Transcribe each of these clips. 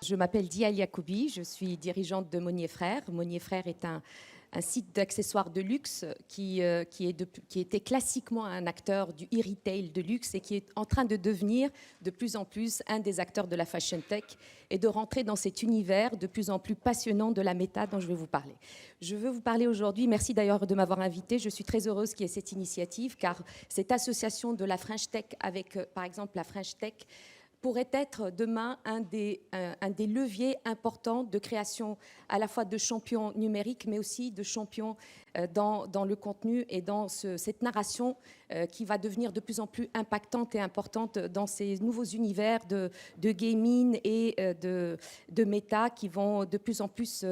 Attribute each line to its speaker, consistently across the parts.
Speaker 1: Je m'appelle Dial Yacoubi, je suis dirigeante de Monnier Frères. Monnier Frères est un site d'accessoires de luxe qui était classiquement un acteur du e-retail de luxe et qui est en train de devenir de plus en plus un des acteurs de la fashion tech et de rentrer dans cet univers de plus en plus passionnant de la méta dont je vais vous parler. Je veux vous parler aujourd'hui, merci d'ailleurs de m'avoir invitée, je suis très heureuse qu'il y ait cette initiative car cette association de la French Tech avec par exemple la French Tech pourrait être demain un des leviers importants de création à la fois de champions numériques, mais aussi de champions dans le contenu et dans cette narration qui va devenir de plus en plus impactante et importante dans ces nouveaux univers de gaming et de méta qui vont de plus en plus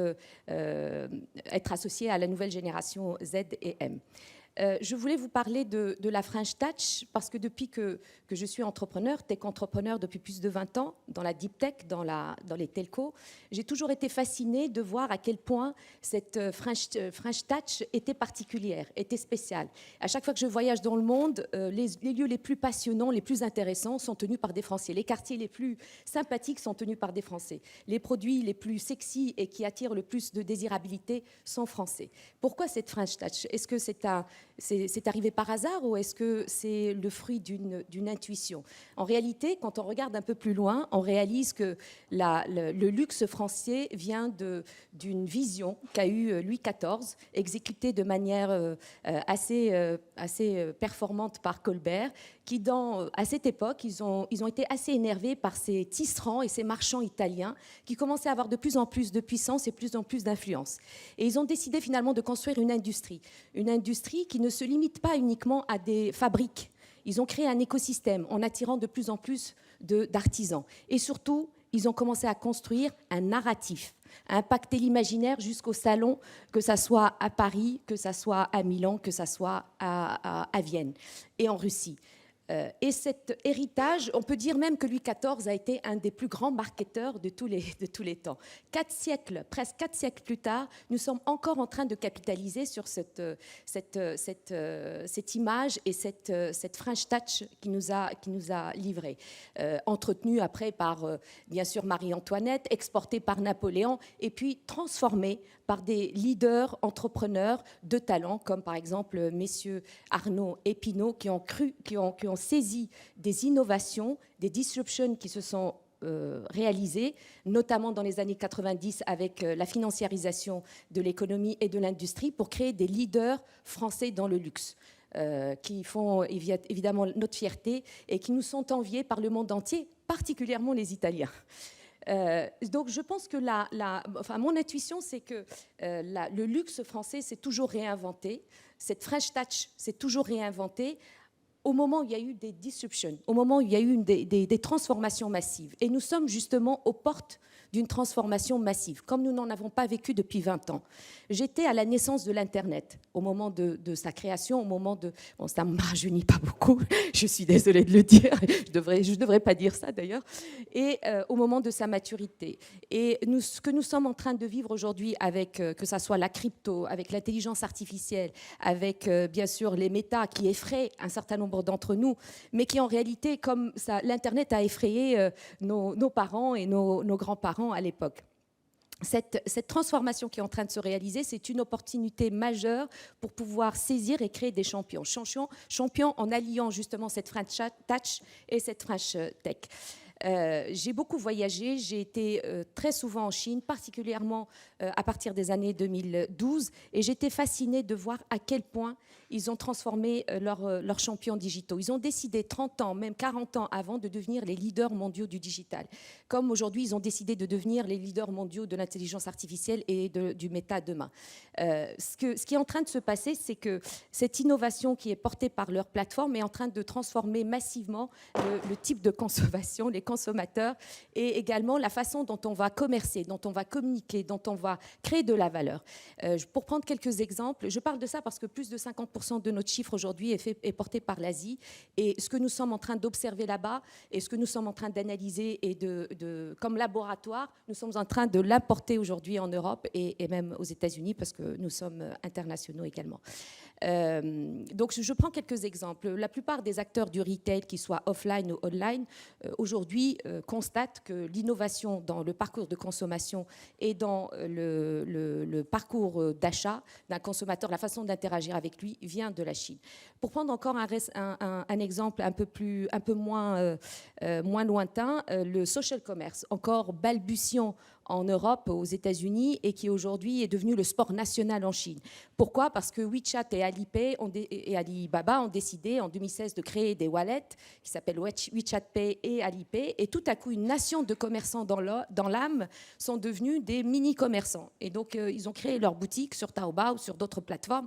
Speaker 1: être associés à la nouvelle génération Z et M. Je voulais vous parler de la French Touch parce que depuis que je suis entrepreneur, tech entrepreneur depuis plus de 20 ans, dans la deep tech, dans les telcos, j'ai toujours été fascinée de voir à quel point cette French Touch était particulière, était spéciale. À chaque fois que je voyage dans le monde, les lieux les plus passionnants, les plus intéressants sont tenus par des Français. Les quartiers les plus sympathiques sont tenus par des Français. Les produits les plus sexy et qui attirent le plus de désirabilité sont français. Pourquoi cette French Touch ? Est-ce que c'est arrivé par hasard ou est-ce que c'est le fruit d'une intuition ? En réalité, quand on regarde un peu plus loin, on réalise que le luxe français vient d'une vision qu'a eue Louis XIV, exécutée de manière assez performante par Colbert, qui, à cette époque, ils ont été assez énervés par ces tisserands et ces marchands italiens qui commençaient à avoir de plus en plus de puissance et de plus en plus d'influence. Et ils ont décidé finalement de construire une industrie qui ne se limite pas uniquement à des fabriques. Ils ont créé un écosystème en attirant de plus en plus d'artisans. Et surtout, ils ont commencé à construire un narratif, à impacter l'imaginaire jusqu'au salon, que ça soit à Paris, que ça soit à Milan, que ça soit à Vienne et en Russie. Et cet héritage, on peut dire même que Louis XIV a été un des plus grands marketeurs de tous les temps. Presque 4 siècles plus tard, nous sommes encore en train de capitaliser sur cette image et cette French Touch qui nous a livré. Entretenue après par, bien sûr, Marie-Antoinette, exportée par Napoléon, et puis transformée par des leaders entrepreneurs de talent, comme par exemple messieurs Arnaud et Pinault, qui ont saisi des innovations, des disruptions qui se sont réalisées, notamment dans les années 90 avec la financiarisation de l'économie et de l'industrie, pour créer des leaders français dans le luxe. Qui font évidemment notre fierté et qui nous sont enviés par le monde entier, particulièrement les Italiens. Donc je pense que mon intuition, c'est que le luxe français s'est toujours réinventé, cette French Touch s'est toujours réinventée au moment où il y a eu des disruptions, au moment où il y a eu des transformations massives. Et nous sommes justement aux portes d'une transformation massive, comme nous n'en avons pas vécu depuis 20 ans. J'étais à la naissance de l'Internet, au moment de sa création, au moment de... Bon, ça ne me rajeunit pas beaucoup, je suis désolée de le dire, je ne devrais pas dire ça d'ailleurs, et au moment de sa maturité. Et ce que nous sommes en train de vivre aujourd'hui avec, que ça soit la crypto, avec l'intelligence artificielle, avec bien sûr les méta qui effraient un certain nombre d'entre nous, mais qui en réalité, comme ça, l'Internet a effrayé nos parents et nos grands-parents à l'époque. Cette transformation qui est en train de se réaliser, c'est une opportunité majeure pour pouvoir saisir et créer des champions. Champions en alliant justement cette French Touch et cette French Tech. J'ai beaucoup voyagé, j'ai été très souvent en Chine, particulièrement à partir des années 2012, et j'étais fascinée de voir à quel point ils ont transformé leurs champions digitaux. Ils ont décidé 30 ans, même 40 ans avant, de devenir les leaders mondiaux du digital. Comme aujourd'hui, ils ont décidé de devenir les leaders mondiaux de l'intelligence artificielle et du méta demain. Ce qui est en train de se passer, c'est que cette innovation qui est portée par leur plateforme est en train de transformer massivement le type de consommation, les consommateurs et également la façon dont on va commercer, dont on va communiquer, dont on va créer de la valeur. Pour prendre quelques exemples, je parle de ça parce que plus de 50% de notre chiffre aujourd'hui est porté par l'Asie. Et ce que nous sommes en train d'observer là-bas et ce que nous sommes en train d'analyser et comme laboratoire, nous sommes en train de l'importer aujourd'hui en Europe et même aux États-Unis parce que nous sommes internationaux également. Donc je prends quelques exemples. La plupart des acteurs du retail, qu'ils soient offline ou online, aujourd'hui constatent que l'innovation dans le parcours de consommation et dans le parcours d'achat d'un consommateur, la façon d'interagir avec lui, vient de la Chine. Pour prendre encore un exemple un peu moins lointain, le social commerce, encore balbutiant en Europe, aux États-Unis, et qui aujourd'hui est devenu le sport national en Chine. Pourquoi ? Parce que WeChat et Alipay et Alibaba ont décidé en 2016 de créer des wallets qui s'appellent WeChat Pay et Alipay, et tout à coup, une nation de commerçants dans l'âme sont devenus des mini-commerçants. Et donc, ils ont créé leur boutique sur Taobao ou sur d'autres plateformes,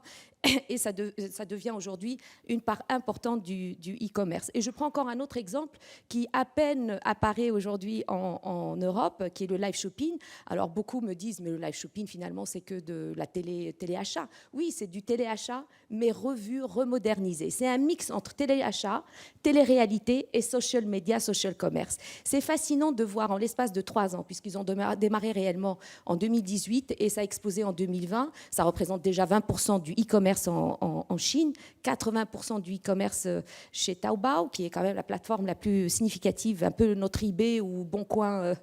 Speaker 1: et ça devient aujourd'hui une part importante du e-commerce. Et je prends encore un autre exemple qui à peine apparaît aujourd'hui en Europe, qui est le live shopping. Alors beaucoup me disent, mais le live shopping finalement c'est que de la téléachat. Oui, c'est du téléachat, mais revu, remodernisé. C'est un mix entre téléachat, télé-réalité et social media, social commerce. C'est fascinant de voir en l'espace de 3 ans, puisqu'ils ont démarré réellement en 2018 et ça a explosé en 2020. Ça représente déjà 20% du e-commerce en Chine, 80% du e-commerce chez Taobao, qui est quand même la plateforme la plus significative, un peu notre eBay ou Boncoin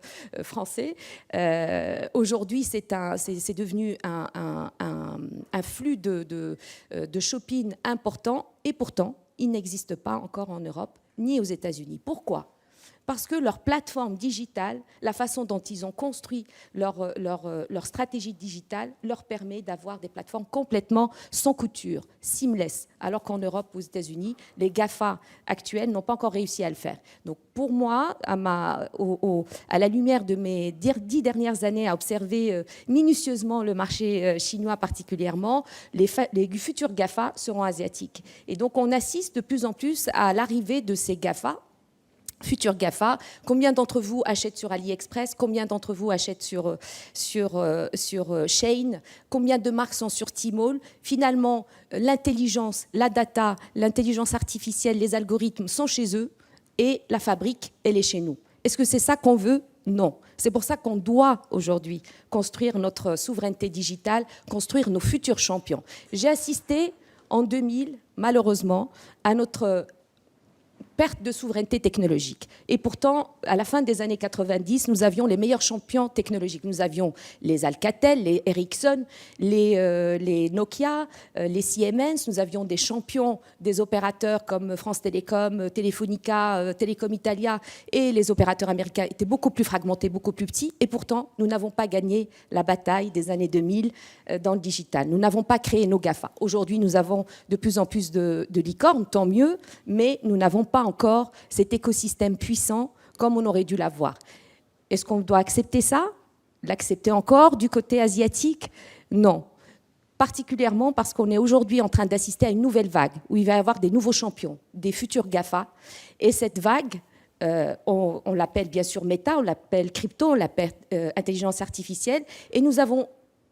Speaker 1: français. Aujourd'hui, c'est devenu un flux de shopping important, et pourtant, il n'existe pas encore en Europe ni aux États-Unis. Pourquoi ? Parce que leur plateforme digitale, la façon dont ils ont construit leur stratégie digitale, leur permet d'avoir des plateformes complètement sans couture, seamless, alors qu'en Europe, aux États-Unis, les GAFA actuels n'ont pas encore réussi à le faire. Donc pour moi, à la lumière de mes 10 dernières années à observer minutieusement le marché chinois particulièrement, les futurs GAFA seront asiatiques. Et donc on assiste de plus en plus à l'arrivée de ces GAFA, futurs GAFA. Combien d'entre vous achètent sur AliExpress? Combien d'entre vous achètent sur Shein? Combien de marques sont sur Tmall? Finalement, l'intelligence, la data, l'intelligence artificielle, les algorithmes sont chez eux et la fabrique, elle est chez nous. Est-ce que c'est ça qu'on veut? Non. C'est pour ça qu'on doit aujourd'hui construire notre souveraineté digitale, construire nos futurs champions. J'ai assisté en 2000, malheureusement, à notre perte de souveraineté technologique. Et pourtant, à la fin des années 90, nous avions les meilleurs champions technologiques. Nous avions les Alcatel, les Ericsson, les Nokia, les Siemens. Nous avions des champions des opérateurs comme France Télécom, Telefonica, Telecom Italia, et les opérateurs américains étaient beaucoup plus fragmentés, beaucoup plus petits. Et pourtant, nous n'avons pas gagné la bataille des années 2000 dans le digital. Nous n'avons pas créé nos GAFA. Aujourd'hui, nous avons de plus en plus de licornes, tant mieux, mais nous n'avons pas encore cet écosystème puissant comme on aurait dû l'avoir. Est-ce qu'on doit accepter ça? L'accepter encore du côté asiatique? Non. Particulièrement parce qu'on est aujourd'hui en train d'assister à une nouvelle vague où il va y avoir des nouveaux champions, des futurs GAFA. Et cette vague, on l'appelle bien sûr méta, on l'appelle crypto, on l'appelle intelligence artificielle. Et nous avons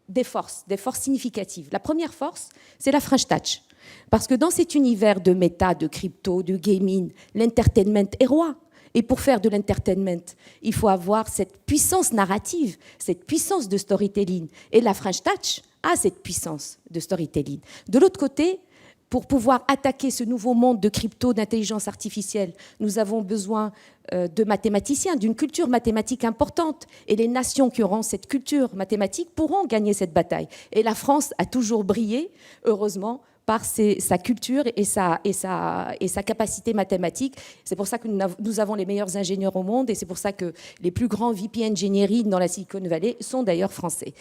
Speaker 1: des forces significatives. La première force, c'est la French Touch. Parce que dans cet univers de méta, de crypto, de gaming, l'entertainment est roi. Et pour faire de l'entertainment, il faut avoir cette puissance narrative, cette puissance de storytelling. Et la French Touch a cette puissance de storytelling. De l'autre côté, pour pouvoir attaquer ce nouveau monde de crypto, d'intelligence artificielle, nous avons besoin de mathématiciens, d'une culture mathématique importante. Et les nations qui auront cette culture mathématique pourront gagner cette bataille. Et la France a toujours brillé, heureusement, par sa culture et sa capacité mathématique. C'est pour ça que nous avons les meilleurs ingénieurs au monde et c'est pour ça que les plus grands VP Engineering dans la Silicon Valley sont d'ailleurs français.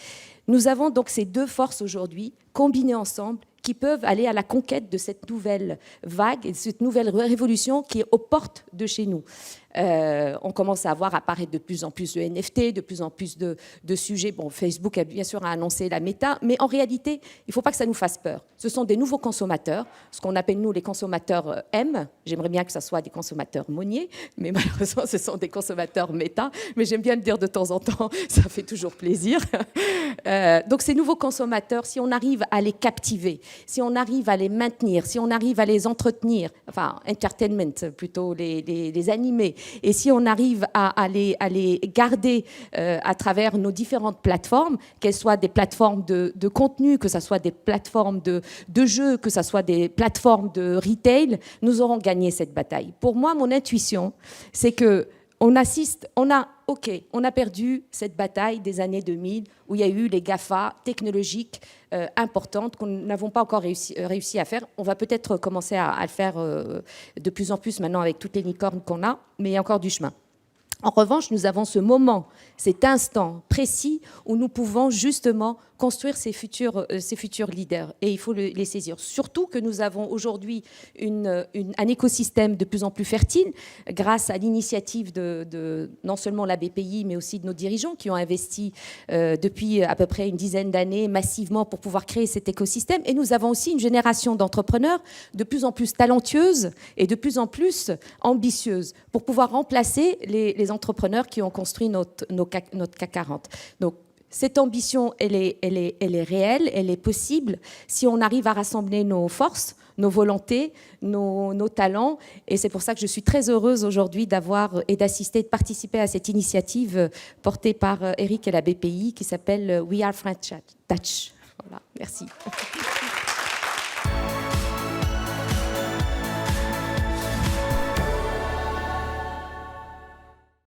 Speaker 1: Nous avons donc ces deux forces aujourd'hui combinées ensemble qui peuvent aller à la conquête de cette nouvelle vague et de cette nouvelle révolution qui est aux portes de chez nous. On commence à voir apparaître de plus en plus de NFT, de plus en plus de sujets. Bon, Facebook a bien sûr annoncé la méta, mais en réalité, il ne faut pas que ça nous fasse peur. Ce sont des nouveaux consommateurs, ce qu'on appelle nous les consommateurs M. J'aimerais bien que ce soit des consommateurs Monnier, mais malheureusement, ce sont des consommateurs méta. Mais j'aime bien le dire de temps en temps, ça fait toujours plaisir. Donc ces nouveaux consommateurs, si on arrive à les captiver, si on arrive à les maintenir, si on arrive à les entretenir, enfin, entertainment plutôt, les animer, et si on arrive à les garder à travers nos différentes plateformes, qu'elles soient des plateformes de contenu, que ce soit des plateformes de jeux, que ce soit des plateformes de retail, nous aurons gagné cette bataille. Pour moi, mon intuition, c'est que on a perdu cette bataille des années 2000 où il y a eu les GAFA technologiques importantes qu'on n'avons pas encore réussi à faire. On va peut-être commencer à le faire de plus en plus maintenant avec toutes les licornes qu'on a, mais il y a encore du chemin. En revanche, nous avons ce moment, cet instant précis où nous pouvons justement construire ces futurs leaders. Et il faut les saisir. Surtout que nous avons aujourd'hui un écosystème de plus en plus fertile grâce à l'initiative de non seulement la BPI, mais aussi de nos dirigeants qui ont investi depuis à peu près une dizaine d'années massivement pour pouvoir créer cet écosystème. Et nous avons aussi une génération d'entrepreneurs de plus en plus talentueuses et de plus en plus ambitieuses pour pouvoir remplacer les entrepreneurs qui ont construit notre CAC 40. Donc, cette ambition, elle est réelle, elle est possible si on arrive à rassembler nos forces, nos volontés, nos talents. Et c'est pour ça que je suis très heureuse aujourd'hui d'avoir et d'assister, de participer à cette initiative portée par Eric et la BPI qui s'appelle We Are French Touch. Voilà, merci.